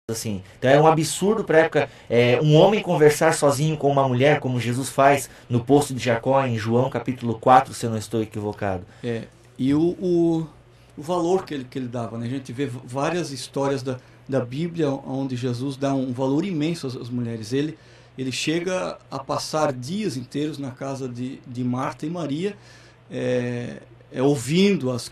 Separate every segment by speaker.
Speaker 1: assim. Então era um absurdo para a época um homem conversar sozinho com uma mulher, como Jesus faz no poço de Jacó, em João capítulo 4, se eu não estou equivocado.
Speaker 2: E o valor que ele dava, né? A gente vê várias histórias da Bíblia onde Jesus dá um valor imenso às mulheres. Ele chega a passar dias inteiros na casa de Marta e Maria, ouvindo-as,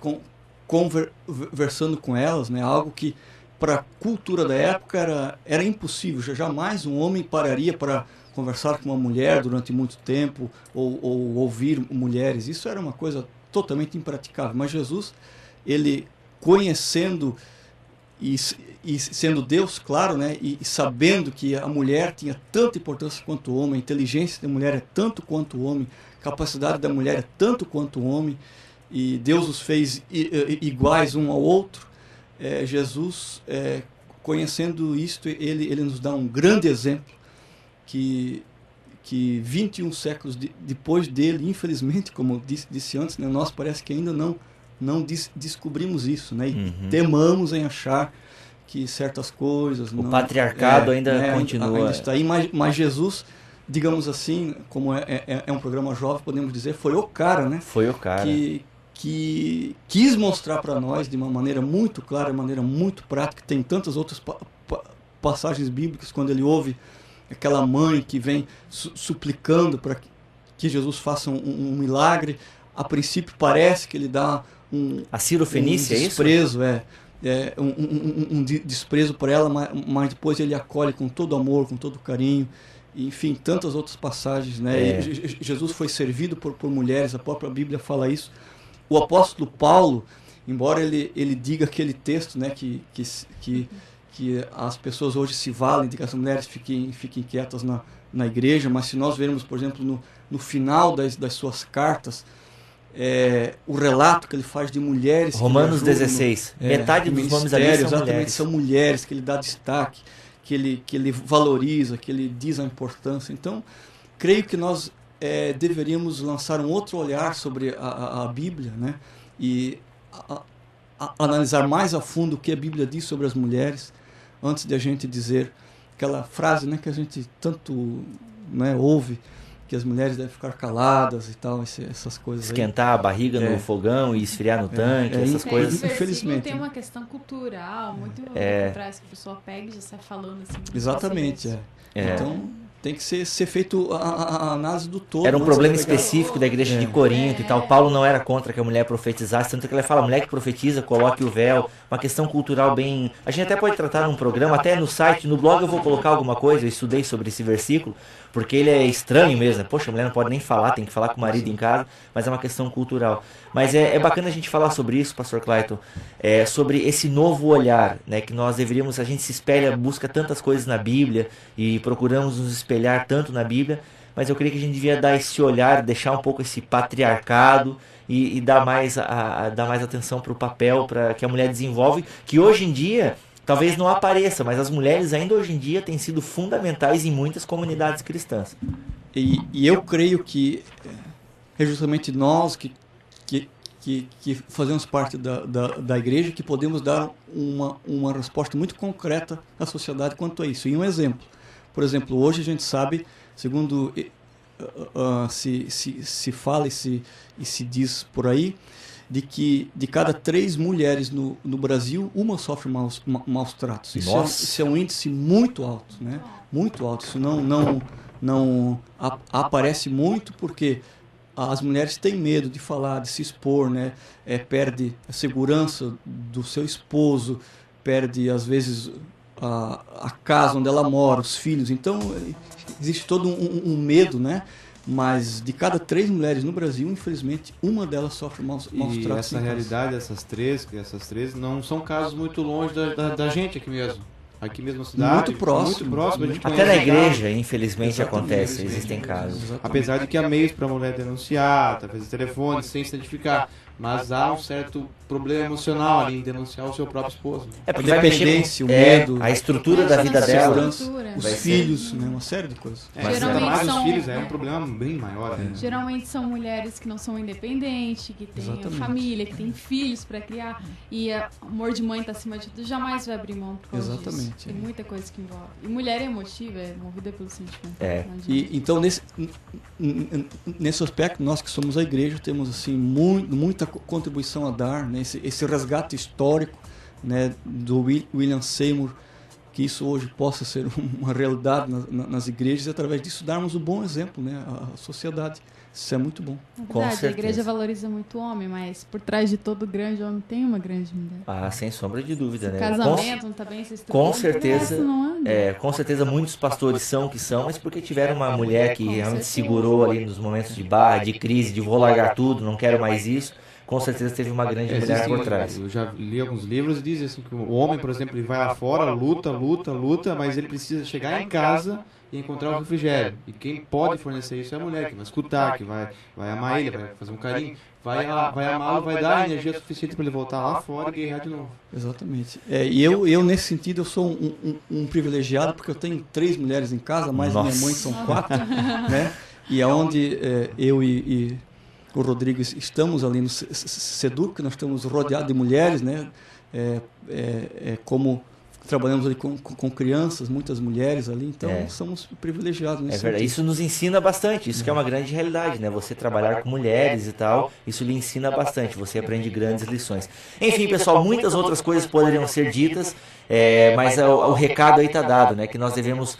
Speaker 2: conversando com elas, né? Algo que para a cultura da época era impossível. Jamais um homem pararia para conversar com uma mulher durante muito tempo ou ouvir mulheres. Isso era uma coisa totalmente impraticável. Mas Jesus, ele conhecendo e sendo Deus, claro, né, e sabendo que a mulher tinha tanta importância quanto o homem, a inteligência da mulher é tanto quanto o homem, a capacidade da mulher é tanto quanto o homem, e Deus os fez iguais um ao outro. Jesus, conhecendo isto, ele nos dá um grande exemplo que 21 séculos depois dele, infelizmente, como disse antes, né, nós parece que ainda não descobrimos isso, né, e temamos em achar que certas coisas...
Speaker 1: O patriarcado ainda continua.
Speaker 2: Ainda está aí, mas Jesus, digamos assim, como é um programa jovem, podemos dizer, foi o cara, né?
Speaker 1: Foi o cara.
Speaker 2: Que quis mostrar para nós de uma maneira muito clara, de maneira muito prática. Tem tantas outras passagens bíblicas, quando ele ouve aquela mãe que vem suplicando para que Jesus faça um milagre. A princípio parece que ele dá
Speaker 1: a Cirofenícia,
Speaker 2: desprezo, um desprezo por ela, mas depois ele acolhe com todo amor, com todo carinho. Enfim, tantas outras passagens, né? Jesus foi servido por mulheres, a própria Bíblia fala isso. O apóstolo Paulo, embora ele diga aquele texto, né, que as pessoas hoje se valem de que as mulheres fiquem quietas na igreja, mas se nós vermos, por exemplo, no final das suas cartas, o relato que ele faz de mulheres...
Speaker 1: Romanos 16, metade dos nomes ali são
Speaker 2: exatamente,
Speaker 1: mulheres.
Speaker 2: São mulheres que ele dá destaque, que ele valoriza, que ele diz a importância. Então, creio que nós deveríamos lançar um outro olhar sobre a Bíblia, né? E analisar mais a fundo o que a Bíblia diz sobre as mulheres, antes de a gente dizer aquela frase, né, que a gente tanto, né, ouve, que as mulheres devem ficar caladas e tal, essas coisas.
Speaker 1: Esquentar a barriga no fogão e esfriar no tanque, essas coisas.
Speaker 2: Infelizmente.
Speaker 3: Tem uma questão cultural muito atrás, que a pessoa pega e já sai falando assim.
Speaker 2: Exatamente, Então, tem que ser feito a análise do todo.
Speaker 1: Era um problema específico da igreja de Corinto e tal. Paulo não era contra que a mulher profetizasse, tanto que ele fala, mulher que profetiza, coloque o véu. Uma questão cultural bem... A gente até pode tratar num programa, até no site, no blog eu vou colocar alguma coisa, eu estudei sobre esse versículo, porque ele é estranho mesmo, né? Poxa, a mulher não pode nem falar, tem que falar com o marido em casa, mas é uma questão cultural. Mas é bacana a gente falar sobre isso, pastor Clayton, sobre esse novo olhar, né? Que nós deveríamos, a gente se espelha, busca tantas coisas na Bíblia e procuramos nos espelhar tanto na Bíblia, mas eu creio que a gente devia dar esse olhar, deixar um pouco esse patriarcado e dar mais atenção para o papel que a mulher desenvolve, que hoje em dia talvez não apareça, mas as mulheres ainda hoje em dia têm sido fundamentais em muitas comunidades cristãs.
Speaker 2: E eu creio que é justamente nós que fazemos parte da igreja que podemos dar uma resposta muito concreta à sociedade quanto a isso. E um exemplo. Por exemplo, hoje a gente sabe, segundo se fala e se diz por aí, de que de cada 3 mulheres no Brasil, uma sofre maus tratos. Isso é um índice muito alto, né? Muito alto. Isso não aparece muito porque as mulheres têm medo de falar, de se expor, né? Perde a segurança do seu esposo, perde às vezes a casa onde ela mora, os filhos. Então existe todo um medo, né? Mas de cada 3 mulheres no Brasil, infelizmente, uma delas sofre maus tratos.
Speaker 4: E essa realidade, essas três não são casos muito longe da gente aqui mesmo. Aqui mesmo na cidade.
Speaker 2: Muito próximo.
Speaker 1: Até na igreja, infelizmente, acontece, existem casos.
Speaker 4: Exatamente. Apesar de que há meios para a mulher denunciar, através de telefone, sem se identificar. Mas há um certo problema emocional ali em denunciar o seu próprio esposo.
Speaker 1: É porque vai mexer
Speaker 2: o medo,
Speaker 1: a estrutura da vida dela,
Speaker 2: os filhos, né, uma série de coisas.
Speaker 4: Mas ainda mais os filhos é um problema bem maior. Né?
Speaker 3: Geralmente são mulheres que não são independentes, que têm família, que têm filhos para criar, e o amor de mãe está acima de tudo, jamais vai abrir mão por causa disso. Tem muita coisa que envolve. E mulher é emotiva, é movida pelo sentimento.
Speaker 2: E então nesse aspecto, nós que somos a igreja temos assim muita contribuição a dar, né? Esse resgate histórico, né, do William Seymour, que isso hoje possa ser uma realidade nas igrejas, e através disso darmos um bom exemplo, né, à sociedade. Isso é muito bom.
Speaker 3: Na verdade, a igreja valoriza muito o homem, mas por trás de todo grande homem tem uma grande mulher.
Speaker 1: Ah, sem sombra de dúvida, né?
Speaker 3: O casamento não está bem se
Speaker 1: com certeza, com certeza muitos pastores são o que são, mas porque tiveram uma mulher que realmente segurou ali nos momentos de barra, de crise, de vou largar tudo, não quero mais isso. Com certeza teve uma grande mulher por trás.
Speaker 4: Eu já li alguns livros e dizem assim que o homem, por exemplo, ele vai lá fora, luta, mas ele precisa chegar em casa e encontrar o refrigério. E quem pode fornecer isso é a mulher, que vai escutar, que vai amar ele, vai fazer um carinho, vai amá-lo, vai dar energia suficiente para ele voltar lá fora e guerrear de novo.
Speaker 2: Exatamente. E eu nesse sentido, eu sou um privilegiado, porque eu tenho 3 mulheres em casa, mais minha mãe são 4, né? E aonde eu e o Rodrigo estamos ali no SEDUC, nós estamos rodeados de mulheres, né? Como trabalhamos ali com crianças, muitas mulheres ali, então somos privilegiados nesse
Speaker 1: verdade. Isso nos ensina bastante, isso que é uma grande realidade, né? Você trabalhar com mulheres e tal, isso lhe ensina bastante, você aprende grandes lições. Enfim, pessoal, muitas outras coisas poderiam ser ditas, mas o recado aí está dado, né? Que nós devemos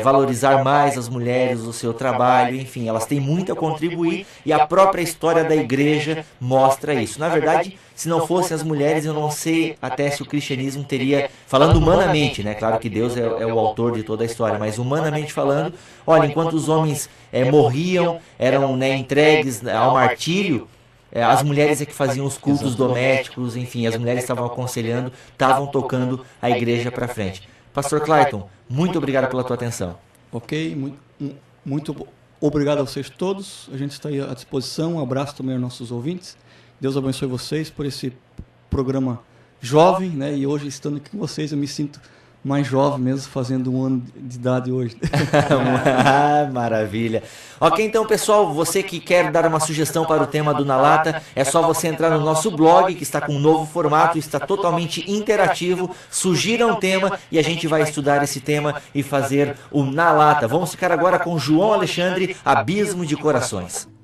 Speaker 1: valorizar mais as mulheres, o seu trabalho, enfim, elas têm muito a contribuir e a própria história da igreja mostra isso. Na verdade, se não fossem as mulheres, eu não sei até se o cristianismo teria, falando humanamente, né? Claro que Deus é o autor de toda a história, mas humanamente falando, olha, enquanto os homens morriam, eram entregues ao martírio, as mulheres é que faziam os cultos domésticos, enfim, as mulheres estavam aconselhando, estavam tocando a igreja para frente. Pastor Clayton, muito obrigado pela tua atenção.
Speaker 2: Ok, muito obrigado a vocês todos, a gente está aí à disposição, um abraço também aos nossos ouvintes, Deus abençoe vocês por esse programa jovem, né? E hoje estando aqui com vocês eu me sinto mais jovem mesmo, fazendo 1 ano de idade hoje.
Speaker 1: Maravilha. Ok, então pessoal, você que quer dar uma sugestão para o tema do Na Lata, é só você entrar no nosso blog, que está com um novo formato, está totalmente interativo, sugira um tema e a gente vai estudar esse tema e fazer o Na Lata. Vamos ficar agora com João Alexandre, Abismo de Corações.